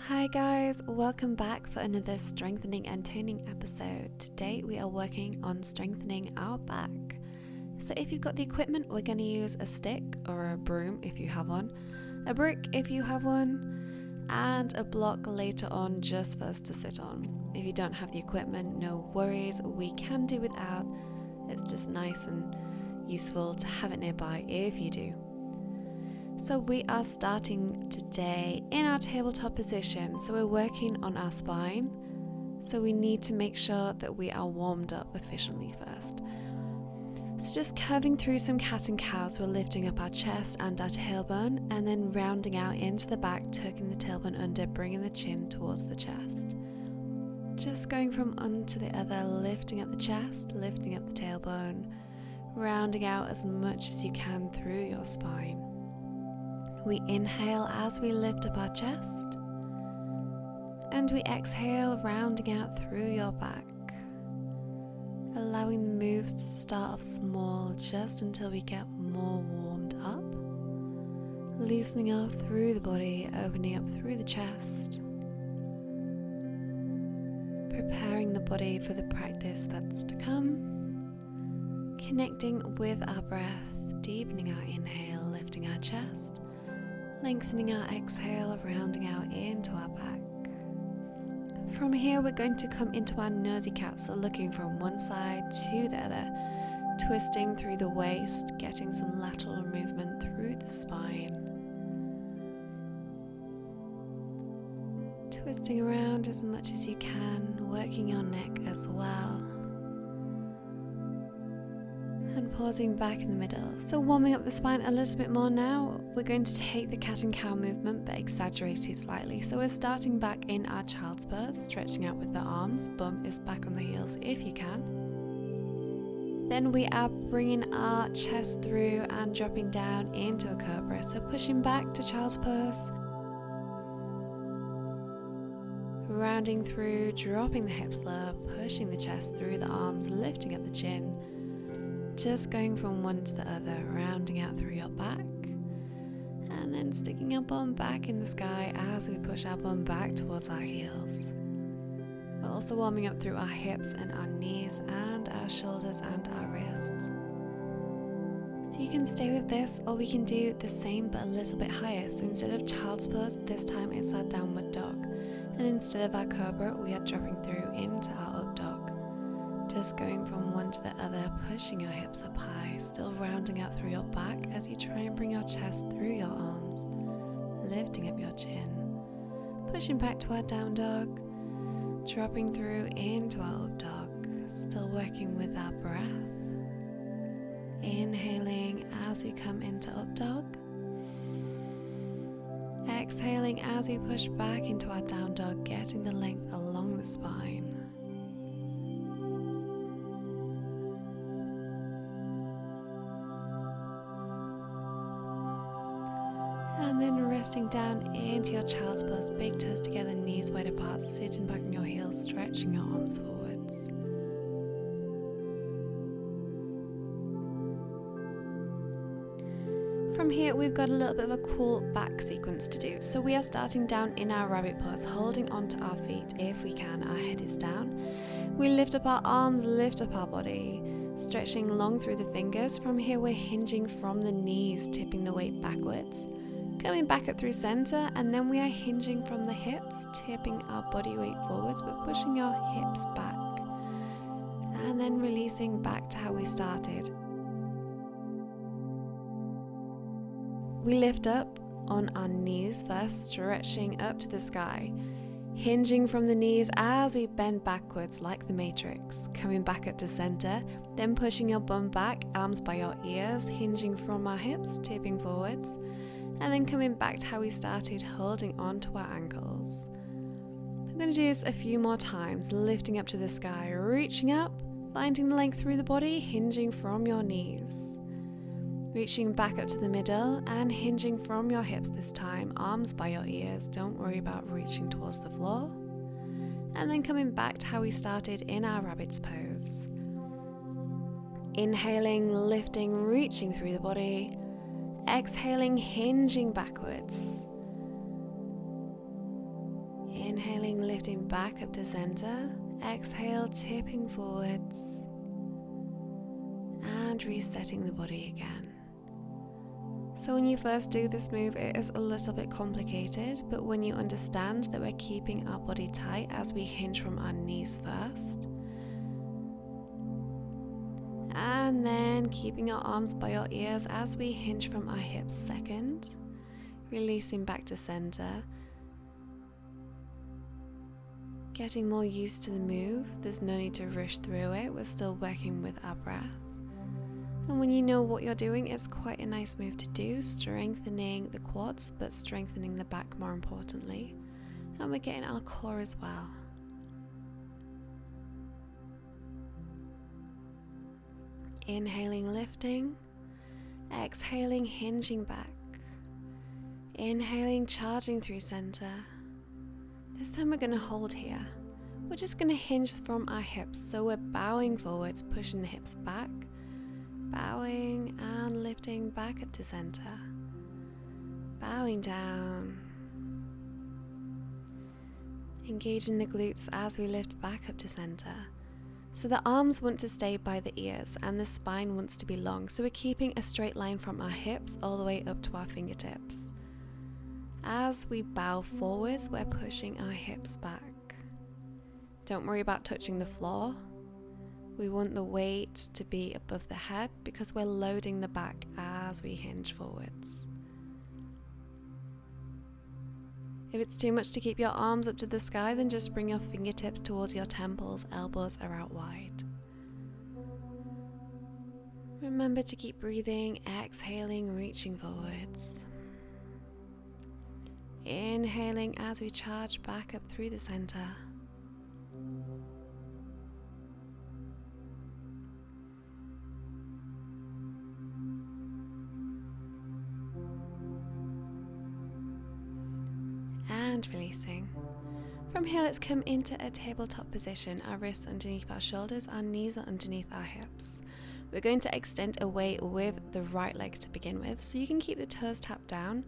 Hi guys, welcome back for another strengthening and toning episode. Today we are working on strengthening our back. So if you've got the equipment, we're going to use a stick or a broom if you have one, a brick if you have one, and a block later on just for us to sit on. If you don't have the equipment, no worries, we can do without. It's just nice and useful to have it nearby if you do. So we are starting today in our tabletop position. So we're working on our spine. So we need to make sure that we are warmed up efficiently first. So just curving through some cat and cows, we're lifting up our chest and our tailbone, and then rounding out into the back, tucking the tailbone under, bringing the chin towards the chest. Just going from one to the other, lifting up the chest, lifting up the tailbone, rounding out as much as you can through your spine. We inhale as we lift up our chest, and we exhale, rounding out through your back, allowing the moves to start off small just until we get more warmed up, loosening off through the body, opening up through the chest, preparing the body for the practice that's to come, connecting with our breath, deepening our inhale, lifting our chest, lengthening our exhale, rounding out into our back. From here, we're going to come into our nosy cat, so looking from one side to the other, twisting through the waist, getting some lateral movement through the spine. Twisting around as much as you can, working your neck as well. And pausing back in the middle. So warming up the spine a little bit more now, we're going to take the cat and cow movement but exaggerate it slightly. So we're starting back in our child's pose, stretching out with the arms, bum is back on the heels if you can. Then we are bringing our chest through and dropping down into a cobra. So pushing back to child's pose, rounding through, dropping the hips low, pushing the chest through the arms, lifting up the chin. Just going from one to the other, rounding out through your back, and then sticking your bum back in the sky as we push our bum back towards our heels. We're also warming up through our hips and our knees and our shoulders and our wrists. So you can stay with this, or we can do the same but a little bit higher. So instead of child's pose, this time it's our downward dog, and instead of our cobra, we are dropping through into our up dog. Just going from one to the other, pushing your hips up high, still rounding out through your back as you try and bring your chest through your arms, lifting up your chin, pushing back to our down dog, dropping through into our up dog, still working with our breath, inhaling as we come into up dog, exhaling as we push back into our down dog, getting the length along the spine. And then resting down into your child's pose, big toes together, knees wide apart, sitting back on your heels, stretching your arms forwards. From here, we've got a little bit of a cool back sequence to do. So we are starting down in our rabbit pose, holding onto our feet if we can, our head is down. We lift up our arms, lift up our body, stretching long through the fingers. From here, we're hinging from the knees, tipping the weight backwards. Coming back up through center, and then we are hinging from the hips, tipping our body weight forwards but pushing your hips back, and then releasing back to how we started. We lift up on our knees first, stretching up to the sky, hinging from the knees as we bend backwards like the Matrix, coming back up to center, then pushing your bum back, arms by your ears, hinging from our hips, tipping forwards, and then coming back to how we started, holding on to our ankles. I'm going to do this a few more times, lifting up to the sky, reaching up, finding the length through the body, hinging from your knees. Reaching back up to the middle and hinging from your hips this time, arms by your ears, don't worry about reaching towards the floor. And then coming back to how we started in our rabbit's pose. Inhaling, lifting, reaching through the body. Exhaling, hinging backwards. Inhaling, lifting back up to center. Exhale, tipping forwards. And resetting the body again. So when you first do this move, it is a little bit complicated, but when you understand that we're keeping our body tight as we hinge from our knees first, and then keeping our arms by our ears as we hinge from our hips second, releasing back to center, getting more used to the move. There's no need to rush through it, we're still working with our breath. And when you know what you're doing, it's quite a nice move to do, strengthening the quads, but strengthening the back more importantly. And we're getting our core as well. Inhaling, lifting. Exhaling, hinging back. Inhaling, charging through center. This time we're going to hold here. We're just going to hinge from our hips, so we're bowing forwards, pushing the hips back. Bowing and lifting back up to center. Bowing down. Engaging the glutes as we lift back up to center. So the arms want to stay by the ears and the spine wants to be long. So we're keeping a straight line from our hips all the way up to our fingertips. As we bow forwards, we're pushing our hips back. Don't worry about touching the floor. We want the weight to be above the head because we're loading the back as we hinge forwards. If it's too much to keep your arms up to the sky, then just bring your fingertips towards your temples, elbows are out wide. Remember to keep breathing, exhaling, reaching forwards. Inhaling as we charge back up through the center. And releasing. From here, let's come into a tabletop position. Our wrists underneath our shoulders, our knees are underneath our hips. We're going to extend away with the right leg to begin with, so you can keep the toes tapped down,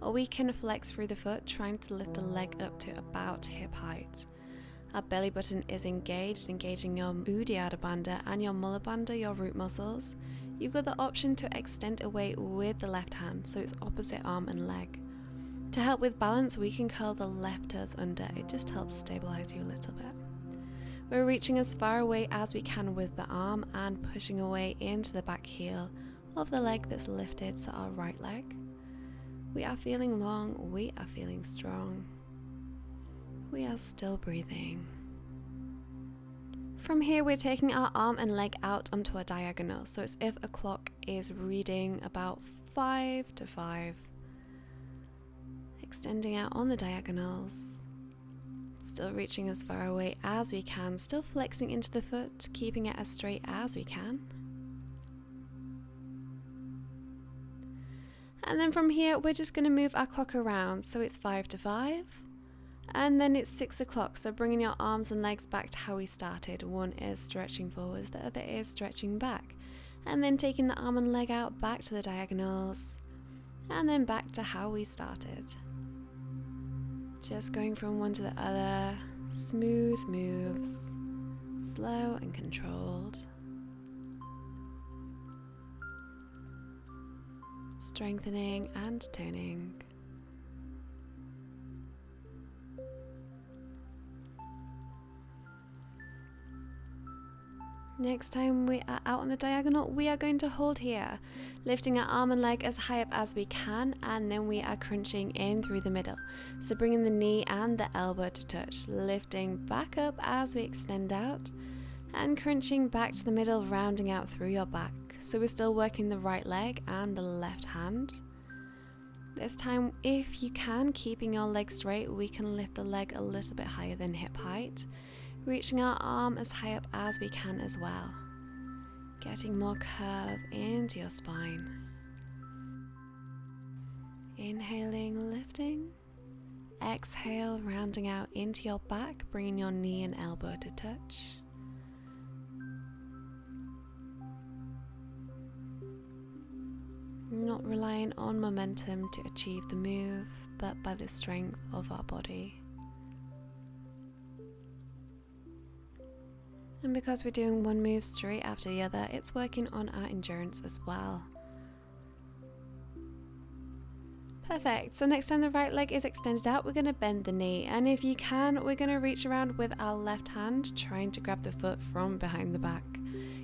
or we can flex through the foot, trying to lift the leg up to about hip height. Our belly button is engaged, engaging your Uddiyana bandha and your Mula bandha, your root muscles. You've got the option to extend away with the left hand, so it's opposite arm and leg. To help with balance, we can curl the left toes under. It just helps stabilize you a little bit. We're reaching as far away as we can with the arm and pushing away into the back heel of the leg that's lifted, so our right leg. We are feeling long, we are feeling strong. We are still breathing. From here, we're taking our arm and leg out onto a diagonal. So it's if a clock is reading about 5 to 5. Extending out on the diagonals. Still reaching as far away as we can. Still flexing into the foot, keeping it as straight as we can. And then from here, we're just going to move our clock around. So it's 5 to 5. And then it's 6 o'clock. So bringing your arms and legs back to how we started. One is stretching forwards, the other is stretching back. And then taking the arm and leg out back to the diagonals. And then back to how we started. Just going from one to the other. Smooth moves. Slow and controlled. Strengthening and toning. Next time we are out on the diagonal, we are going to hold here, lifting our arm and leg as high up as we can, and then we are crunching in through the middle. So bringing the knee and the elbow to touch, lifting back up as we extend out, and crunching back to the middle, rounding out through your back. So we're still working the right leg and the left hand. This time, if you can, keeping your leg straight, we can lift the leg a little bit higher than hip height. Reaching our arm as high up as we can as well. Getting more curve into your spine. Inhaling, lifting. Exhale, rounding out into your back, bringing your knee and elbow to touch. Not relying on momentum to achieve the move, but by the strength of our body. And because we're doing one move straight after the other, it's working on our endurance as well. Perfect. So next time the right leg is extended out, we're going to bend the knee. And if you can, we're going to reach around with our left hand, trying to grab the foot from behind the back.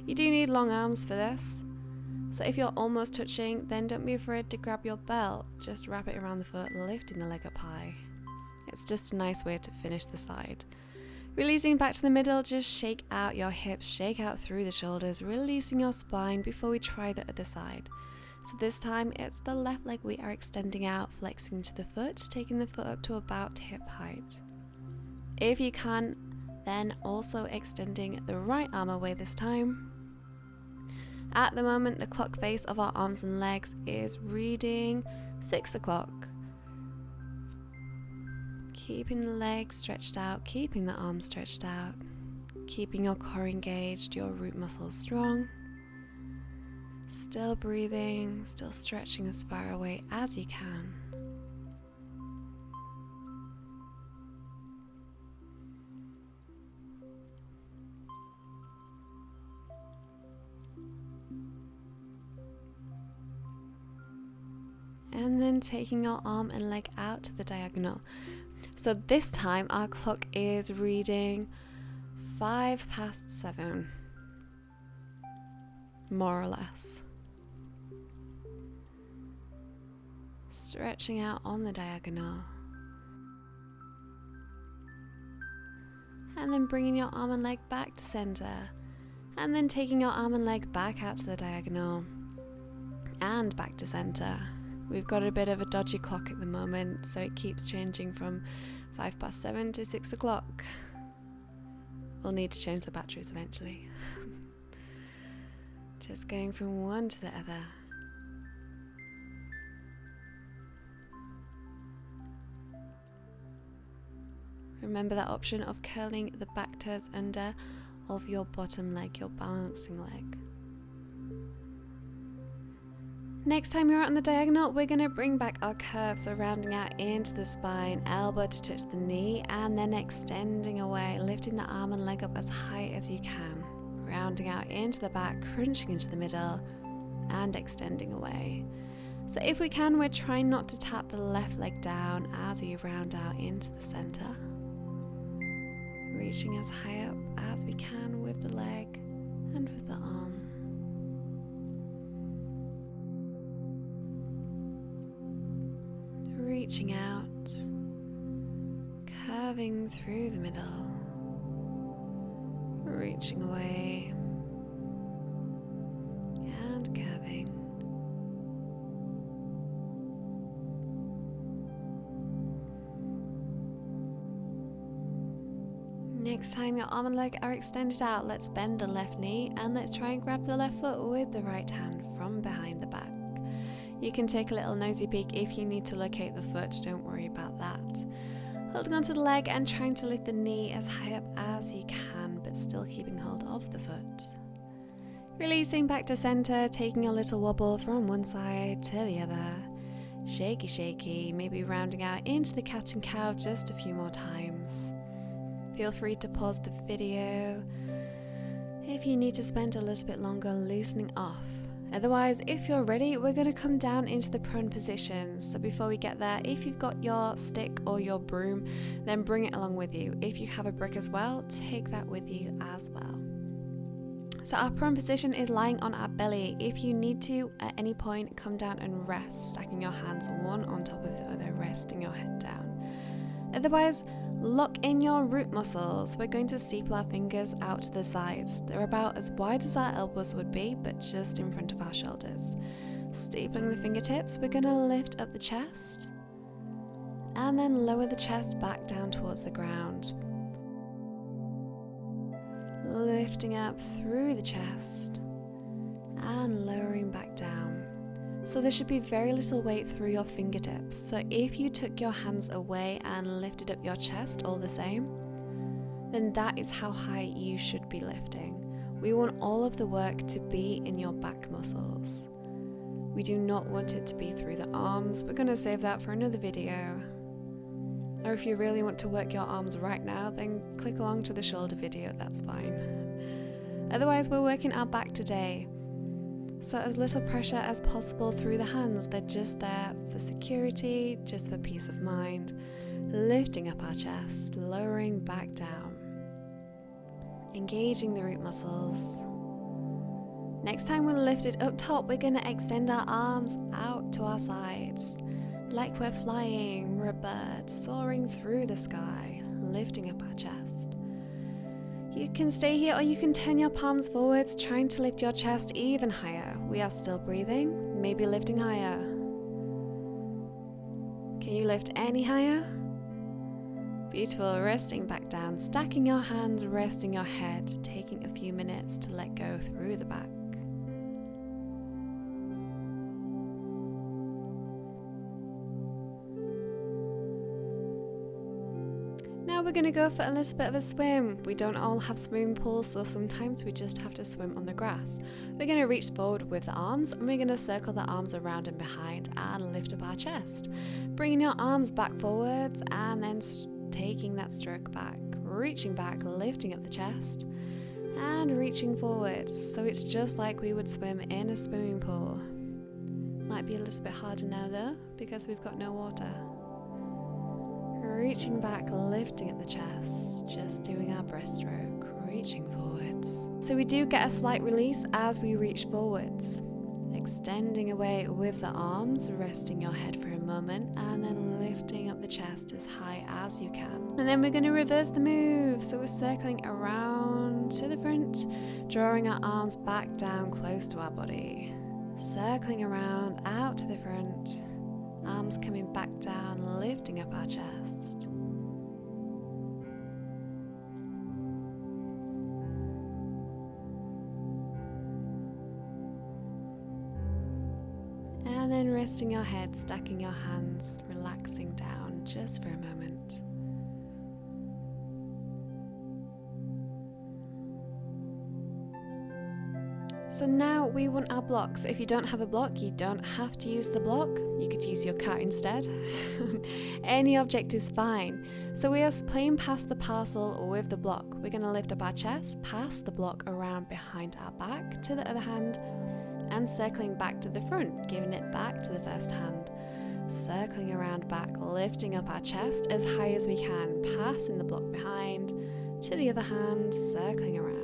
You do need long arms for this. So if you're almost touching, then don't be afraid to grab your belt. Just wrap it around the foot, lifting the leg up high. It's just a nice way to finish the side. Releasing back to the middle, just shake out your hips, shake out through the shoulders, releasing your spine before we try the other side. So this time it's the left leg we are extending out, flexing to the foot, taking the foot up to about hip height. If you can, then also extending the right arm away this time. At the moment, the clock face of our arms and legs is reading 6 o'clock. Keeping the legs stretched out, keeping the arms stretched out, keeping your core engaged, your root muscles strong. Still breathing, still stretching as far away as you can. And then taking your arm and leg out to the diagonal. So this time our clock is reading 7:05, more or less. Stretching out on the diagonal. And then bringing your arm and leg back to center. And then taking your arm and leg back out to the diagonal. And back to center. We've got a bit of a dodgy clock at the moment, so it keeps changing from 7:05 to 6 o'clock. We'll need to change the batteries eventually. Just going from one to the other. Remember that option of curling the back toes under of your bottom leg, your balancing leg. Next time you're out on the diagonal, we're going to bring back our curve, so rounding out into the spine, elbow to touch the knee, and then extending away, lifting the arm and leg up as high as you can. Rounding out into the back, crunching into the middle, and extending away. So if we can, we're trying not to tap the left leg down as we round out into the center. Reaching as high up as we can with the leg and with the arm. Reaching out, curving through the middle, reaching away, and curving. Next time your arm and leg are extended out, let's bend the left knee and let's try and grab the left foot with the right hand from behind the back. You can take a little nosy peek if you need to locate the foot, don't worry about that. Holding onto the leg and trying to lift the knee as high up as you can, but still keeping hold of the foot. Releasing back to center, taking a little wobble from one side to the other. Shaky, shaky, maybe rounding out into the cat and cow just a few more times. Feel free to pause the video if you need to spend a little bit longer loosening off. Otherwise, if you're ready, we're going to come down into the prone position. So before we get there, if you've got your stick or your broom, then bring it along with you. If you have a brick as well, take that with you as well. So our prone position is lying on our belly. If you need to, at any point, come down and rest, stacking your hands one on top of the other, resting your head down. Otherwise, lock in your root muscles. We're going to steeple our fingers out to the sides. They're about as wide as our elbows would be, but just in front of our shoulders. Steepling the fingertips, we're going to lift up the chest and then lower the chest back down towards the ground. Lifting up through the chest and lowering back down. So there should be very little weight through your fingertips. So if you took your hands away and lifted up your chest all the same, then that is how high you should be lifting. We want all of the work to be in your back muscles. We do not want it to be through the arms. We're going to save that for another video. Or if you really want to work your arms right now, then click along to the shoulder video, that's fine. Otherwise, we're working our back today. So as little pressure as possible through the hands, they're just there for security, just for peace of mind. Lifting up our chest, lowering back down. Engaging the root muscles. Next time we're lifted up top, we're going to extend our arms out to our sides. Like we're flying, we're a bird soaring through the sky, lifting up our chest. You can stay here or you can turn your palms forwards, trying to lift your chest even higher. We are still breathing, maybe lifting higher. Can you lift any higher? Beautiful, resting back down, stacking your hands, resting your head, taking a few minutes to let go through the back. Now we're going to go for a little bit of a swim. We don't all have swimming pools, so sometimes we just have to swim on the grass. We're going to reach forward with the arms, and we're going to circle the arms around and behind and lift up our chest. Bringing your arms back forwards and then taking that stroke back, reaching back, lifting up the chest and reaching forward. So it's just like we would swim in a swimming pool. Might be a little bit harder now though, because we've got no water. Reaching back, lifting up the chest, just doing our breaststroke, reaching forwards. So we do get a slight release as we reach forwards. Extending away with the arms, resting your head for a moment, and then lifting up the chest as high as you can. And then we're going to reverse the move. So we're circling around to the front, drawing our arms back down close to our body. Circling around, out to the front, arms coming back down, lifting up our chest. And then resting your head, stacking your hands, relaxing down just for a moment. So now we want our block. So if you don't have a block, you don't have to use the block. You could use your cat instead. Any object is fine. So we are playing past the parcel with the block. We're going to lift up our chest, pass the block around behind our back to the other hand, and circling back to the front, giving it back to the first hand. Circling around back, lifting up our chest as high as we can, passing the block behind to the other hand, circling around.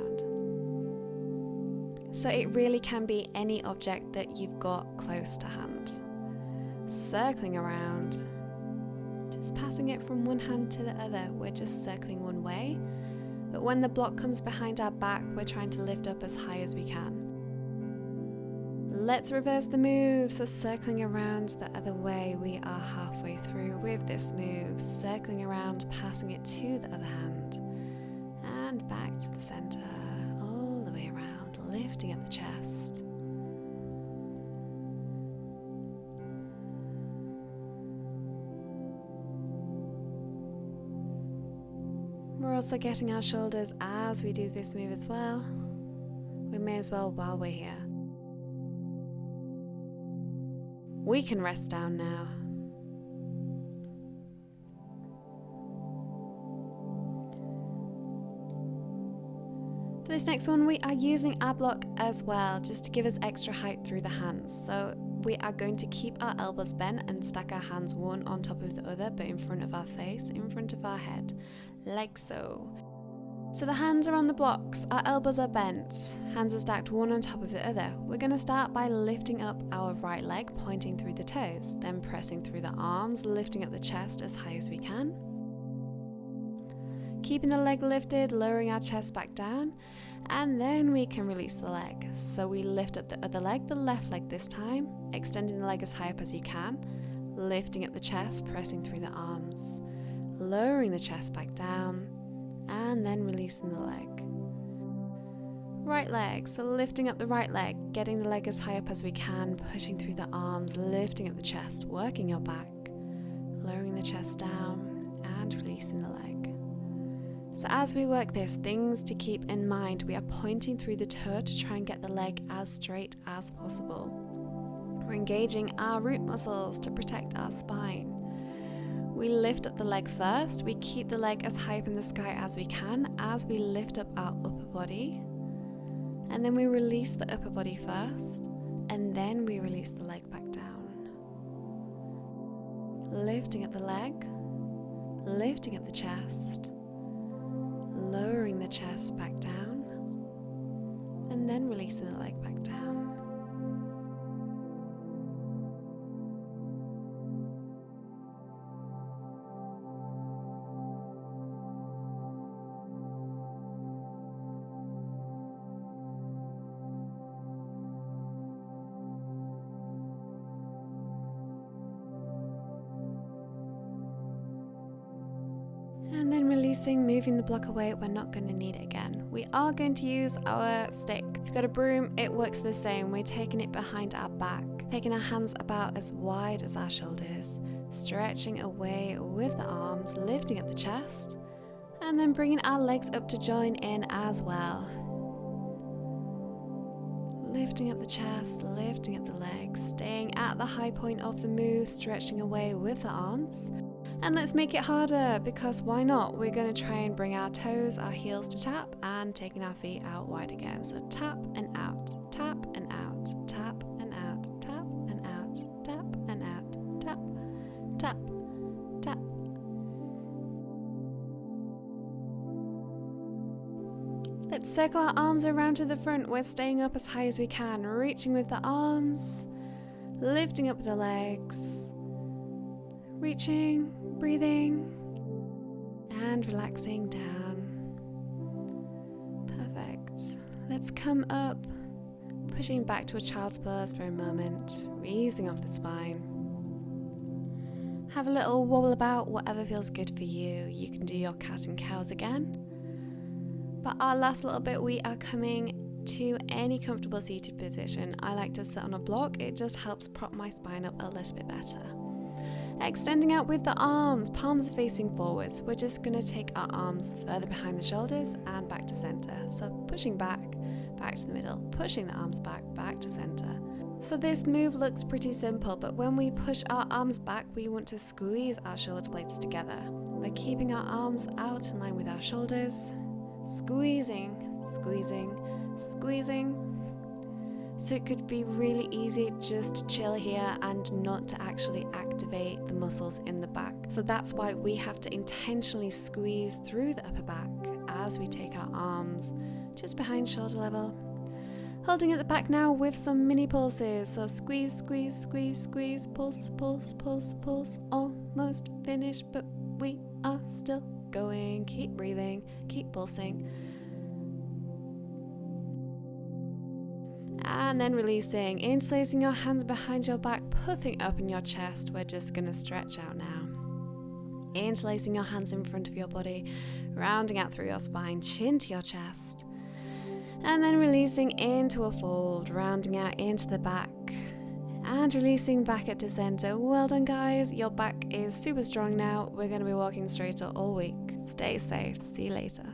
So it really can be any object that you've got close to hand. Circling around, just passing it from one hand to the other. We're just circling one way, but when the block comes behind our back, we're trying to lift up as high as we can. Let's reverse the move. So circling around the other way, we are halfway through with this move. Circling around, passing it to the other hand, and back to the center, all the way around, lifting up the chest. We're also getting our shoulders as we do this move as well. We may as well while we're here. We can rest down now. For this next one, we are using our block as well, just to give us extra height through the hands. So we are going to keep our elbows bent and stack our hands one on top of the other, but in front of our face, in front of our head, like so. So the hands are on the blocks, our elbows are bent, hands are stacked one on top of the other. We're going to start by lifting up our right leg, pointing through the toes, then pressing through the arms, lifting up the chest as high as we can. Keeping the leg lifted, lowering our chest back down, and then we can release the leg. So we lift up the other leg, the left leg this time, extending the leg as high up as you can, lifting up the chest, pressing through the arms, lowering the chest back down, and then releasing the leg. Right leg, so lifting up the right leg, getting the leg as high up as we can, pushing through the arms, lifting up the chest, working your back, lowering the chest down, and releasing the leg. So as we work this, things to keep in mind, we are pointing through the toe to try and get the leg as straight as possible. We're engaging our root muscles to protect our spine. We lift up the leg first. We keep the leg as high up in the sky as we can as we lift up our upper body. And then we release the upper body first, and then we release the leg back down. Lifting up the leg, lifting up the chest, lowering the chest back down, and then releasing the leg back down. And then releasing, moving the block away. We're not going to need it again. We are going to use our stick. If you've got a broom, it works the same. We're taking it behind our back, taking our hands about as wide as our shoulders, stretching away with the arms, lifting up the chest, and then bringing our legs up to join in as well. Lifting up the chest, lifting up the legs, staying at the high point of the move, stretching away with the arms. And let's make it harder, because why not? We're going to try and bring our toes, our heels to tap, and taking our feet out wide again. So tap and out, tap and out, tap and out, tap and out, tap and out, tap, tap, tap. Let's circle our arms around to the front. We're staying up as high as we can, reaching with the arms, lifting up the legs, reaching, breathing, and relaxing down. Perfect. Let's come up, pushing back to a child's pose for a moment, easing off the spine. Have a little wobble about, whatever feels good for you. You can do your cat and cows again. But our last little bit, we are coming to any comfortable seated position. I like to sit on a block. It just helps prop my spine up a little bit better. Extending out with the arms, palms are facing forwards. We're just going to take our arms further behind the shoulders and back to center. So pushing back to the middle, pushing the arms back to center. So this move looks pretty simple, but when we push our arms back, we want to squeeze our shoulder blades together. We're keeping our arms out in line with our shoulders, squeezing, squeezing, squeezing. So it could be really easy just to chill here and not to actually activate the muscles in the back. So that's why we have to intentionally squeeze through the upper back as we take our arms just behind shoulder level. Holding at the back now with some mini pulses. So squeeze, squeeze, squeeze, squeeze, pulse, pulse, pulse, pulse. Almost finished, but we are still going. Keep breathing, keep pulsing. And then releasing, interlacing your hands behind your back, puffing up in your chest. We're just going to stretch out now. Interlacing your hands in front of your body, rounding out through your spine, chin to your chest. And then releasing into a fold, rounding out into the back. And releasing back up to center. Well done, guys. Your back is super strong now. We're going to be walking straighter all week. Stay safe. See you later.